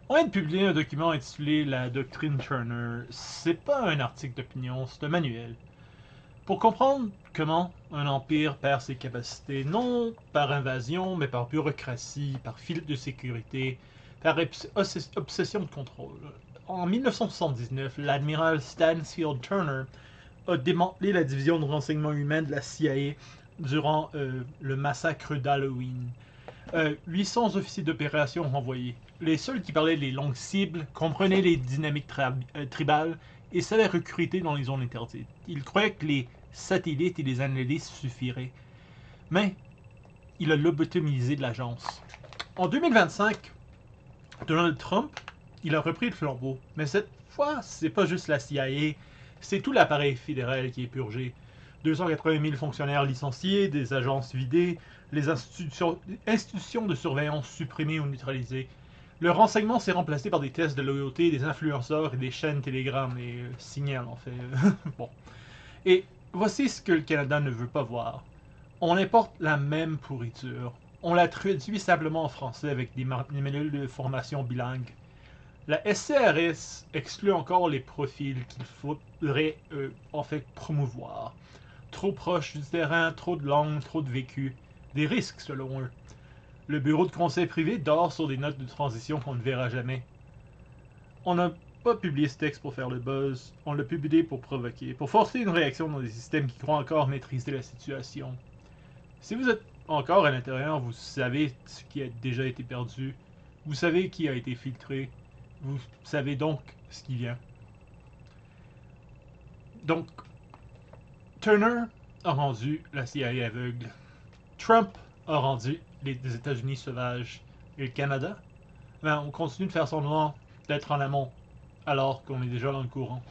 On vient de publier un document intitulé La doctrine Turner. C'est pas un article d'opinion, c'est un manuel. Pour comprendre comment un empire perd ses capacités, non par invasion, mais par bureaucratie, par filet de sécurité, par obsession de contrôle. En 1979, l'admiral Stansfield Turner a démantelé la division de renseignement humain de la CIA durant le massacre d'Halloween. 800 officiers d'opération renvoyés. Les seuls qui parlaient les langues cibles, comprenaient les dynamiques tribales et savaient recruter dans les zones interdites. Ils croyaient que les satellites et les analystes suffiraient. Mais il a lobotomisé de l'agence. En 2025, Donald Trump, il a repris le flambeau. Mais cette fois, c'est pas juste la CIA, c'est tout l'appareil fédéral qui est purgé. 280 000 fonctionnaires licenciés, des agences vidées, les institutions de surveillance supprimées ou neutralisées. Le renseignement s'est remplacé par des tests de loyauté, des influenceurs et des chaînes Telegram et Signal en fait. Bon. Et voici ce que le Canada ne veut pas voir. On importe la même pourriture. On la traduit simplement en français avec des manuels de formation bilingue. La SCRS exclut encore les profils qu'il faudrait en fait promouvoir. Trop proche du terrain, trop de langues, trop de vécu. Des risques selon eux. Le bureau de conseil privé dort sur des notes de transition qu'on ne verra jamais. On n'a pas publié ce texte pour faire le buzz, on l'a publié pour provoquer, pour forcer une réaction dans des systèmes qui croient encore maîtriser la situation. Si vous êtes encore à l'intérieur, vous savez ce qui a déjà été perdu, vous savez qui a été filtré, vous savez donc ce qui vient. Donc, Turner a rendu la CIA aveugle. Trump a rendu les États-Unis sauvages. Et le Canada? Ben, on continue de faire semblant d'être en amont, alors qu'on est déjà dans le courant.